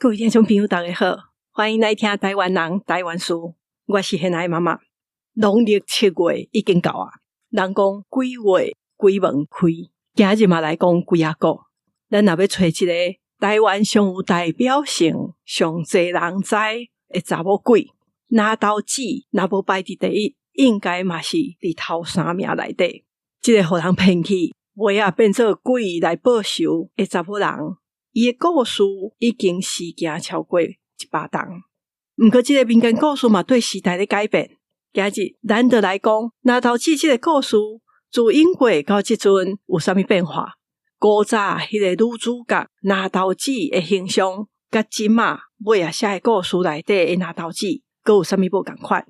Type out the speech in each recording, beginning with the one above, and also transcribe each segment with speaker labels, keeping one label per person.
Speaker 1: 各位听众朋友大家好，欢迎来听台湾人台湾事，我是现在的妈妈。农历7月已经到啊，人讲鬼月鬼门开，今日嘛来讲鬼仔故。咱若要找一个台湾上有代表性、上侪人知的查某鬼，拿刀子若无排伫第一，应该嘛是伫头3名内底。这个互人骗去，尾仔变做鬼来报仇的查某人，伊的故事已经时行超过100档。毋过这个民间故事嘛对时代咧改变。今日咱就来讲拿刀子这个故事，自因过到即阵有啥物变化？古早迄个女主角拿刀子的形象，甲即马尾仔写的故事内底的拿刀子，佫有啥物无共款？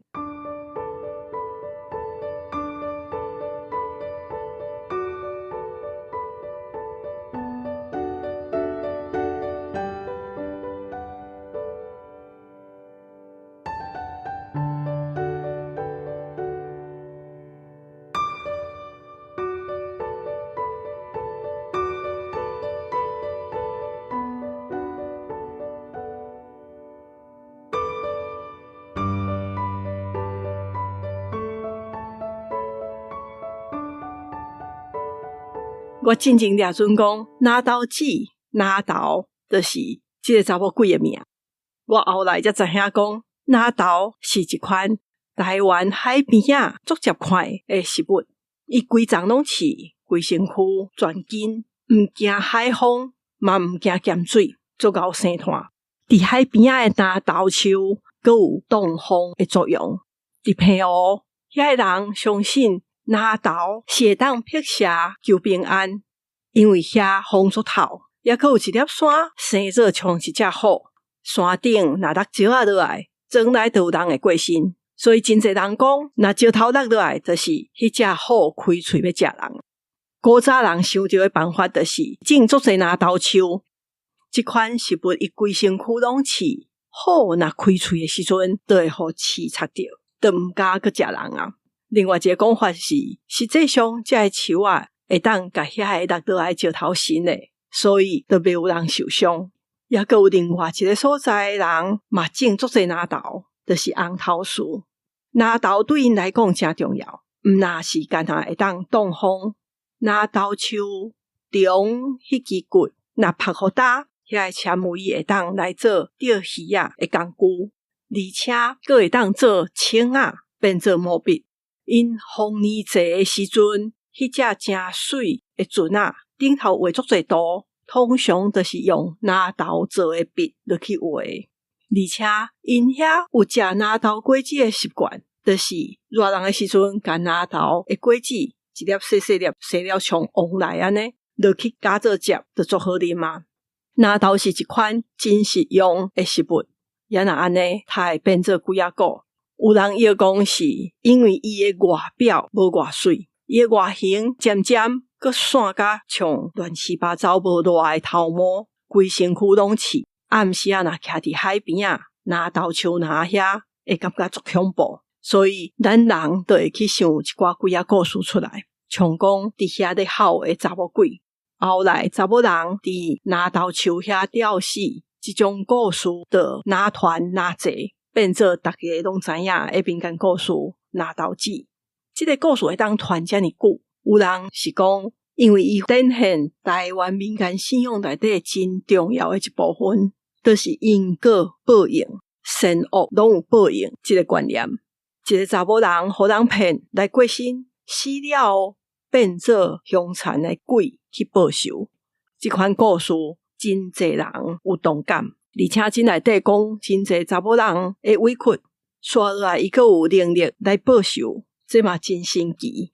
Speaker 1: 我真正抓准讲拿刀子拿刀就是这个查某鬼的名。我后来才知影讲拿刀是一款台湾海边仔足接看的食物，伊规张拢是规身躯全筋，毋惊海风，嘛毋惊咸水，足够生炭。伫海边仔的拿刀树，佫有挡风的作用。伫澎湖，遐个人相信拿刀是会当辟邪求平安，因为遐风足透，也佫有一粒山生做像一只虎，山顶若落石仔落来，将来就有人会过身。所以真侪人讲，若石头落落来，就是迄只虎开喙要食人。古早人想到的办法，就是种足侪拿刀树，即款食物伊规身躯拢刺，虎若开喙的时阵，就会互刺插着，就毋敢佫食人啊。另外一个讲法是，实际上这个树啊，会当甲遐个落落来石头神的，所以就袂有人受伤。也佫有另外一个所在的人嘛种足侪拿豆，就是红头树。拿豆对因来讲真重要，毋那是干那会当挡风。拿豆树中迄支骨，若拍互打，遐个纤维会当来做钓鱼仔的工具，而且佫会当做枪仔，变做毛笔。因丰年节的时阵，迄只真水的船仔顶头画足侪图，通常就是用拿豆做的笔落去画。而且因遐有食拿豆果子的习惯，就是热人的时阵，甲拿豆的果子一粒细细粒，细了像往来安尼落去加做汁，就足好啉嘛。拿豆是一款真实用的食物，也若安尼，它会变做鬼仔故。有人又讲是因为伊的外表无偌水，伊的外形尖尖，佮散甲像乱七八糟无赖的头毛，规身躯拢刺。暗时啊，若徛伫海边啊，拿豆树拿遐，会感觉足恐怖。所以咱人就会去想一寡鬼仔故事出来，像讲伫遐咧吼的查某鬼，后来查某人伫拿豆树遐吊死，即种故事就拿传拿济。变做大家拢知影的民间故事拿豆子。这个故事会当传这么久，有人是讲，因为伊展现台湾民间信仰内底真重要的一部分，就是因果报应，善恶拢有报应这个观念。一个查某人互人骗来过身，死了变做凶残的鬼去报仇。这款故事真侪人有同感。而且真内底讲真侪查某人会委屈，刷落来伊佫有能力来报仇，这嘛真神奇。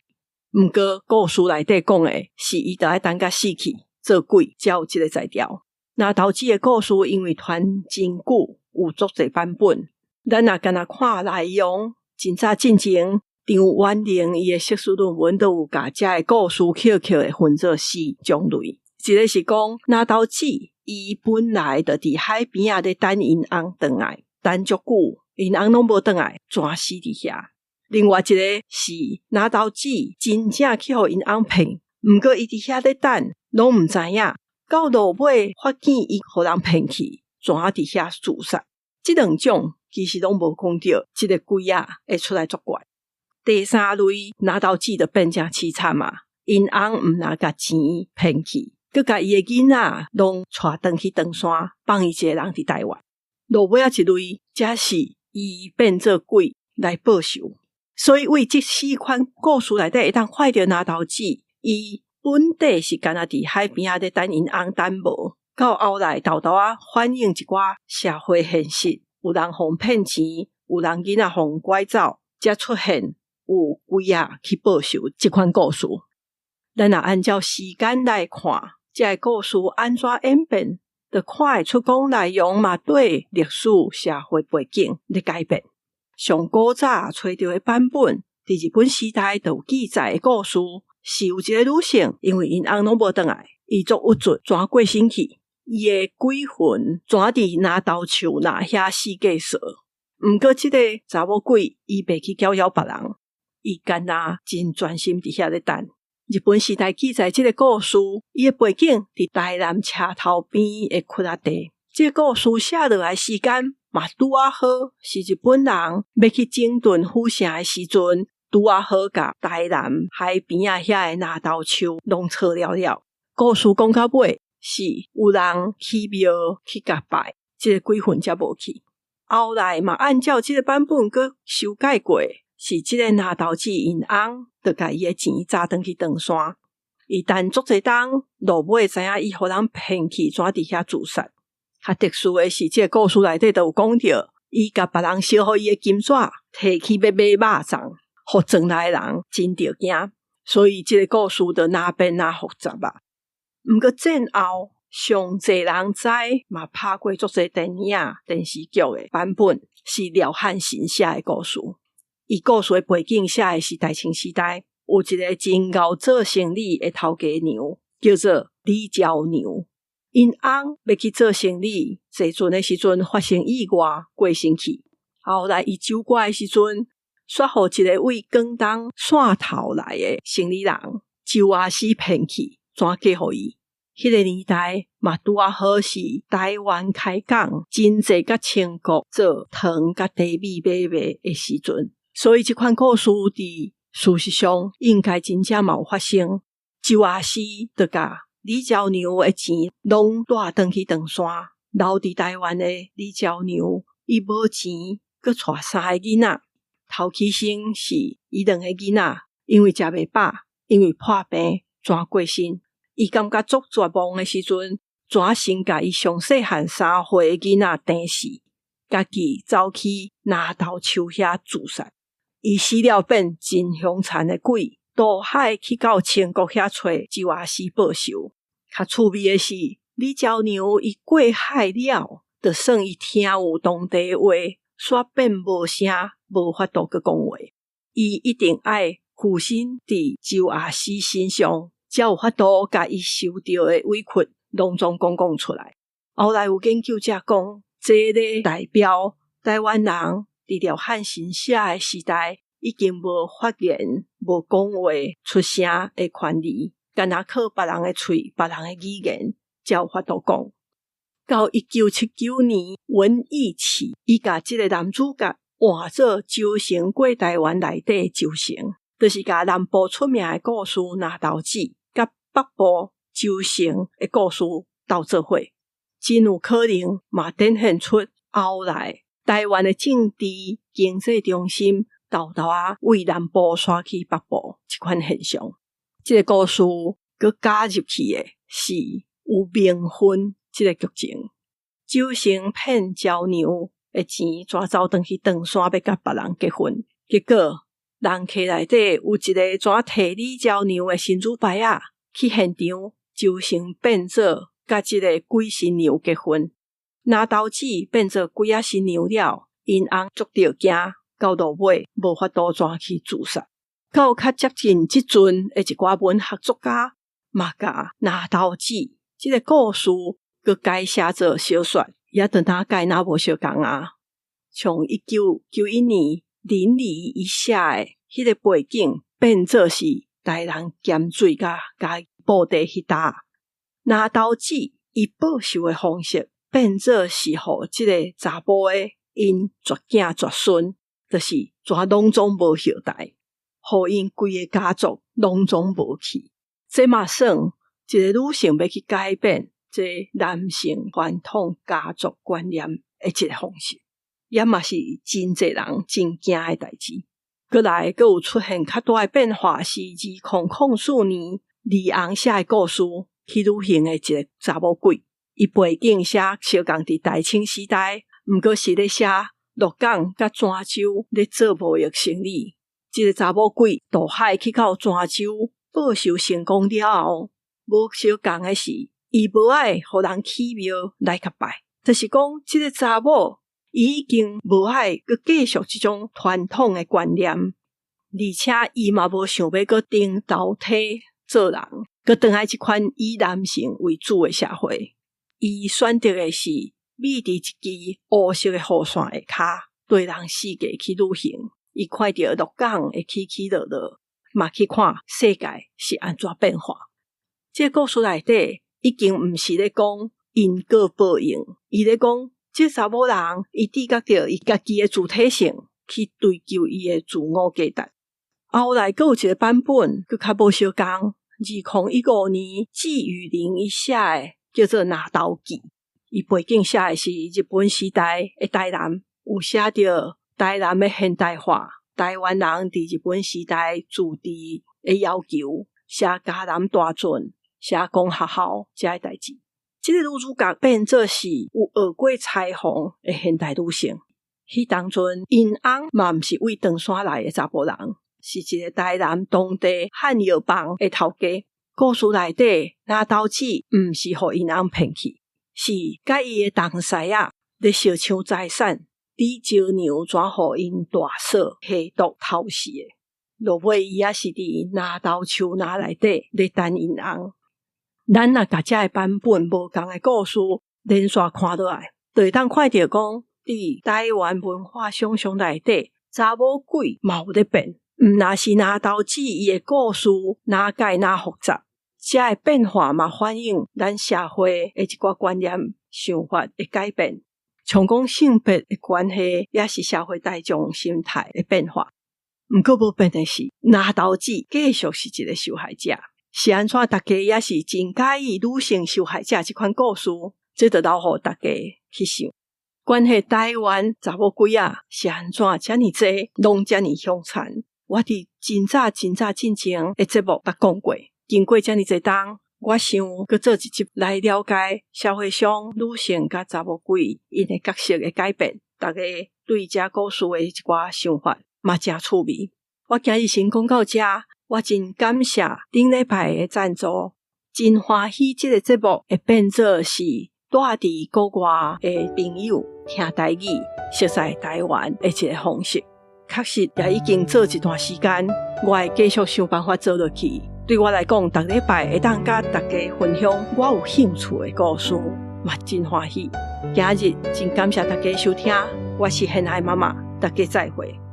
Speaker 1: 毋过故事内底讲的是伊就要等甲死去做鬼，才有这个才调。拿豆子的故事因为传真久，有足侪版本，咱若干那看内容，真早进前张婉玲伊的硕士论文都有甲这个故事巧巧的分做4种类。一个是讲拿豆子伊本来就伫海边仔咧等因翁回来，等足久，因翁拢无回来，全死伫遐。另外一个是拿豆子真正去互因翁骗，毋过伊伫遐咧等，拢毋知影，到落尾发现伊互人骗去，怎伫遐自杀。这两种其实拢无讲到这个鬼啊会出来作怪。第三类拿刀记就变成凄惨嘛，因翁毋拿甲钱骗去，佮甲伊的囡仔拢带转去长山，放伊一个人伫台湾。落尾一类则是伊变做鬼来报仇。所以为这四款故事内底会当看到拿刀记，伊本地是干那伫海边咧等因翁等无，到后来豆豆反映一寡社会现实，有人互骗钱，有人囡仔互拐走，才出现有鬼去报仇这款故事。咱若按照时间来看，这个故事安怎演变，就看会出讲内容嘛对历史社会背景咧改变。上古早找到的版本，伫日本时代就有记载的故事，是有一个女性，因为因翁拢无回来，伊作郁卒怎过身去，伊的鬼魂怎伫拿刀树那遐死过说。毋过这个查某鬼伊袂去搅扰别人，伊干那真专心伫遐咧等。日本时代记载这个故事，伊的背景伫台南车头边的窟仔地。这个故事写落来时间嘛拄啊好，是日本人要去整顿府城的时阵，拄啊好甲台南海边遐的拿刀树弄错了了。故事讲到尾是有人去庙去甲拜，这个鬼魂才无去。后来嘛按照这个版本佮修改过，是这个拿刀记因翁就甲伊的钱砸转去长山，伊等足侪冬，落尾知影伊互人骗去，怎伫遐自杀。较特殊的是，这个故事内底都有讲到，伊甲别人烧好伊的金纸，摕去要买肉粽，互庄内人真着惊，所以这个故事就哪变哪复杂啊。毋过战后，上侪人知嘛拍过足侪电影、电视剧的版本，是廖汉新写的故事。伊故事的背景写的是大清时代，有一个真敖做生意的头家娘，叫做李娇娘。因翁要去做生意，坐船的时阵发生意外，过身去。后来伊走过的时阵，煞互一个为广东汕头来的生意人周阿师骗去，转嫁互伊。迄个年代嘛拄啊好是台湾开港，真济甲清国做糖甲茶米买卖的时阵，所以这款故事伫事实上应该真正嘛有发生。周阿师就甲李娇娘的钱拢带转去长山，留伫台湾的李娇娘伊无钱，佮带3个囡仔。头起先是伊2个囡仔，因为食袂饱，因为破病转过身。伊感觉足绝望的时阵，怎先甲伊上细汉3岁的囡仔病死，家己走去拿刀树遐自杀。伊死了变真凶残的鬼，渡海去到清国遐找周阿师报仇。较趣味的是，李娇娘伊过海了，就算伊听有当地话，煞变无声，无法度去讲话。伊一定爱附身伫周阿师身上，才有法度甲伊受到的委屈拢总讲出来。后来有研究者讲，这个代表台湾人伫廖汉新写的时代，已经无发言、无讲话、出声的权利，干那靠别人的嘴、别人的语言，才有法度讲。到1979年，文艺起，伊甲这个男主角换做周成过台湾内底周成，就是甲南部出名的故事拿刀记，甲北部周成的故事斗做伙，真有可能嘛展现出后来台湾的政治经济中心豆豆为南部刷去北部这款现象。这个故事佮加入去的是有冥婚这个剧情，周成骗娇娘的钱怎走转去长山要甲别人结婚，结果人客内底有一个怎摕李娇娘的新主牌去现场，周成变做甲这个鬼新娘结婚，拿刀子变做鬼新娘了，因翁足着惊，到落尾无法度转去自杀。到较接近即阵的一寡文学作家，嘛甲拿刀子这个故事佮改写做小说，也跟他改那无相共从1991年林里伊写的迄个背景变做是台人咸水甲布袋迄搭。拿刀子伊报仇的方式变做是互即个查甫的因绝囝绝孙，就是全拢总无后代，互因规个家族拢总无去。这嘛算一个女性要去改变这男性传统家族观念的一个方式，也嘛是真侪人真惊的代志。过来阁有出现较大的变化是2004年李昂写的故事去旅行的一个查某鬼，伊背景写小港伫大清时代，毋过是咧写鹿港甲泉州咧做贸易生意。即个查某鬼渡海去到泉州报仇成功了后，无小共的是伊无爱互人起庙来甲拜，就是讲即个查某伊已经无爱阁继续即种传统的观念，而且伊嘛无想要阁顶头体做人，阁转来即款以男性为主的社会。伊选择的是秘伫一支乌色的雨伞下骹，对人世界去旅行。伊看到鹿港的起起落落，嘛去看世界是安怎变化。这个故事内底已经毋是咧讲因果报应，伊咧讲这查某人伊知觉到伊家己的主体性，去追求伊的自我价值。后来阁有一个版本阁较无相共，2015年纪雨霖伊写的叫做《拿刀记》，伊背景写的是日本时代的台南，有写到台南的现代化，台湾人伫日本时代自治的要求，写嘉南大圳，写讲学校这些代志。这个女主角变做是有学过裁缝的现代女性。迄当阵因翁嘛毋是为长山来的查甫人，是一个台南当地汉药房的头家。故事内底拿刀子毋是互因翁骗去，是甲伊的同师仔咧烧抢财产，李招娘转互因大嫂下毒偷死的。落尾伊也是伫拿刀树拿内底咧等因翁。咱若甲遮的版本无共的故事连续看落来，就会当看到讲伫台湾文化想象内底，查某鬼嘛有咧变。毋若是拿刀子伊的故事哪解哪复杂，遮的变化嘛反映咱社会的一寡观念想法的改变，像讲性别的关系，也是社会大众心态的变化。毋过无变的是，拿刀子继续是一个受害者。是安怎大家也是真介意女性受害者这款故事，这就留互大家去想。关系台湾查某鬼仔是安怎遮尼济，拢遮尼凶残。我伫真早之前的节目捌讲过，经过遮尼济冬，我想搁做一集来了解社会上女性甲查某鬼因的角色的改变，大家对这故事的一寡想法嘛真趣味。我今日先讲到这，我真感谢顶礼拜的赞助，真欢喜这个节目会变做是带伫国外的朋友听台语、熟悉台湾的一个方式。确实也已经做一段时间，我会继续想办法做落去。对我来讲，每礼拜会当甲大家分享我有兴趣的故事，嘛真欢喜。今日真感谢大家收听，我是hen爱妈妈，大家再会。